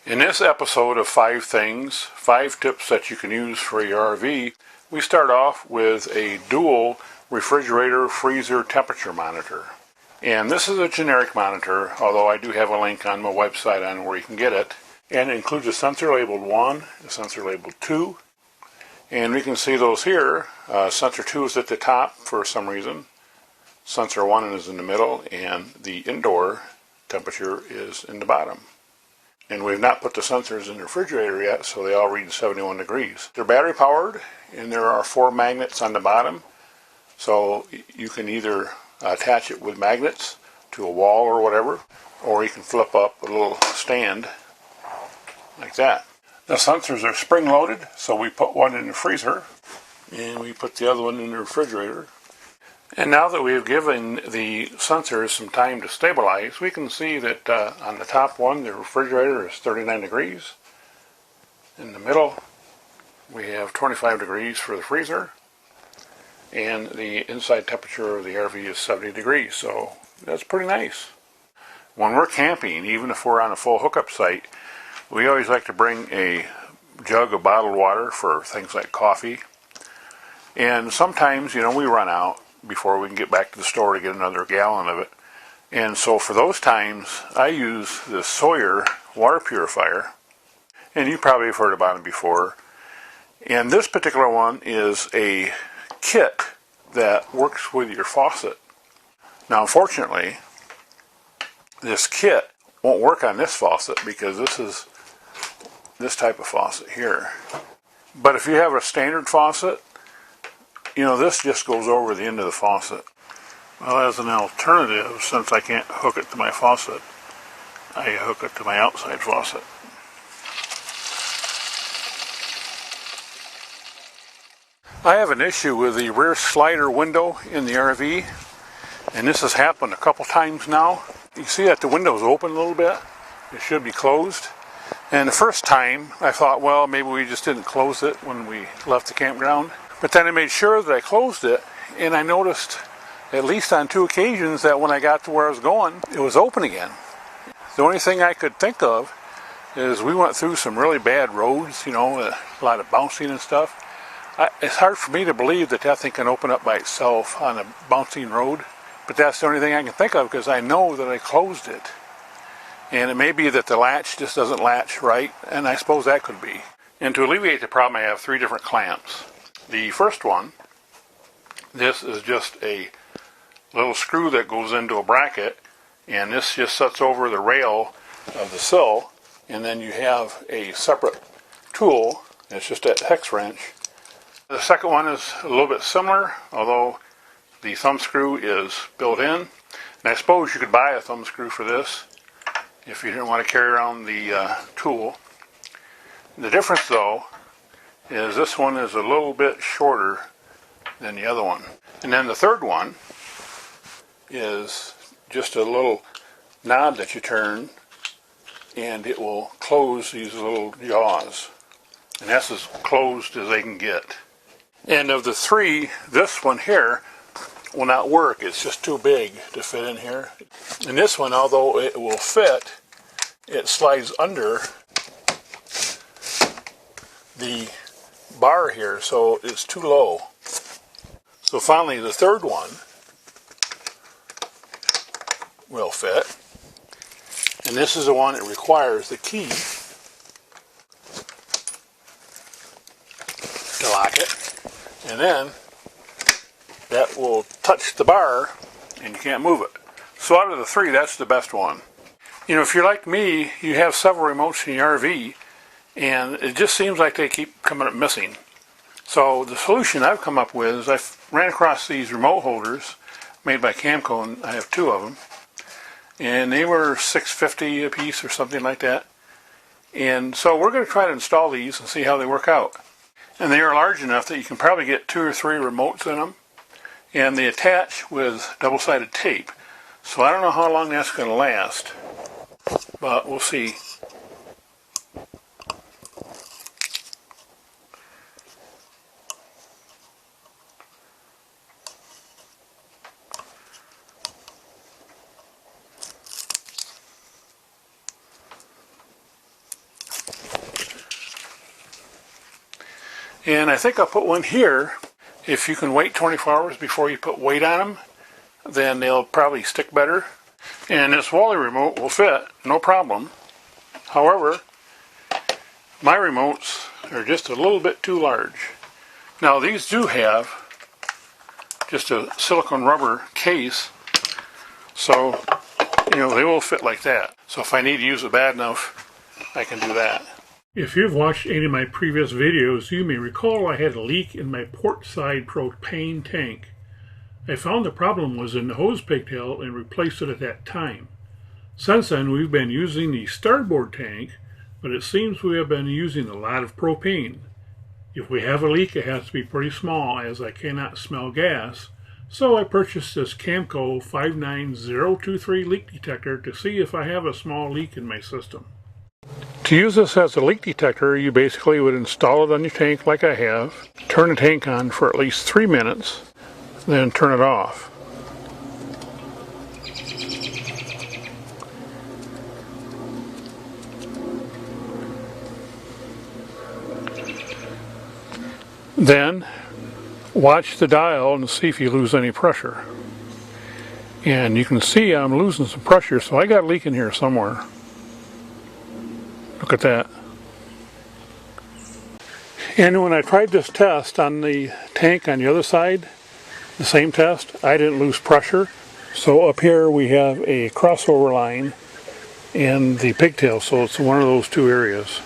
In this episode of 5 Things, 5 Tips that you can use for your RV, we start off with a dual refrigerator freezer temperature monitor. And this is a generic monitor, although I do have a link on my website on where you can get it. And it includes a sensor labeled 1, a sensor labeled 2. And we can see those here. Sensor 2 is at the top for some reason. Sensor 1 is in the middle, and the indoor temperature is in the bottom. And we've not put the sensors in the refrigerator yet, so they all read 71 degrees. They're battery powered, and there are 4 magnets on the bottom. So you can either attach it with magnets to a wall or whatever, or you can flip up a little stand like that. The sensors are spring loaded, so we put one in the freezer, and we put the other one in the refrigerator. And now that we have given the sensors some time to stabilize, we can see that on the top one, the refrigerator is 39 degrees. In the middle, we have 25 degrees for the freezer. And the inside temperature of the RV is 70 degrees, so that's pretty nice. When we're camping, even if we're on a full hookup site, we always like to bring a jug of bottled water for things like coffee. And sometimes, we run out before we can get back to the store to get another gallon of it. And so for those times, I use the Sawyer water purifier. And you probably have heard about it before. And this particular one is a kit that works with your faucet. Now, unfortunately, this kit won't work on this faucet because this is this type of faucet here. But if you have a standard faucet, this just goes over the end of the faucet. Well, as an alternative, since I can't hook it to my faucet, I hook it to my outside faucet. I have an issue with the rear slider window in the RV, and this has happened a couple times now. You see that the window's open a little bit. It should be closed. And the first time, I thought, well, maybe we just didn't close it when we left the campground. But then I made sure that I closed it, and I noticed, at least on 2 occasions, that when I got to where I was going, it was open again. The only thing I could think of is we went through some really bad roads, a lot of bouncing and stuff. It's hard for me to believe that thing can open up by itself on a bouncing road, but that's the only thing I can think of because I know that I closed it. And it may be that the latch just doesn't latch right, and I suppose that could be. And to alleviate the problem, I have 3 different clamps. The first one, this is just a little screw that goes into a bracket, and this just sits over the rail of the sill, and then you have a separate tool. It's just a hex wrench. The second one is a little bit similar, although the thumb screw is built in. And I suppose you could buy a thumb screw for this if you didn't want to carry around the tool. The difference, though, is this one is a little bit shorter than the other one. And then the third one is just a little knob that you turn, and it will close these little jaws. And that's as closed as they can get. And of the 3, this one here will not work. It's just too big to fit in here. And this one, although it will fit, it slides under the bar here, so it's too low. So finally, the third one will fit. And this is the one that requires the key to lock it. And then that will touch the bar and you can't move it. So out of the 3, that's the best one. If you're like me, you have several remotes in your RV, and it just seems like they keep coming up missing. So the solution I've come up with is I ran across these remote holders made by Camco, and I have 2 of them. And they were $6.50 a piece or something like that. And so we're going to try to install these and see how they work out. And they are large enough that you can probably get 2 or 3 remotes in them. And they attach with double-sided tape. So I don't know how long that's going to last, but we'll see. And I think I'll put one here. If you can wait 24 hours before you put weight on them, then they'll probably stick better. And this Wally remote will fit, no problem. However, my remotes are just a little bit too large. Now these do have just a silicone rubber case, so they will fit like that. So if I need to use it bad enough, I can do that. If you've watched any of my previous videos, you may recall I had a leak in my port side propane tank. I found the problem was in the hose pigtail and replaced it at that time. Since then, we've been using the starboard tank, but it seems we have been using a lot of propane. If we have a leak, it has to be pretty small, as I cannot smell gas, so I purchased this Camco 59023 leak detector to see if I have a small leak in my system. To use this as a leak detector, you basically would install it on your tank like I have, turn the tank on for at least 3 minutes, then turn it off. Then watch the dial and see if you lose any pressure. And you can see I'm losing some pressure, so I got a leak in here somewhere. Look at that. And when I tried this test on the tank on the other side, the same test, I didn't lose pressure. So up here we have a crossover line and the pigtail, so it's one of those two areas.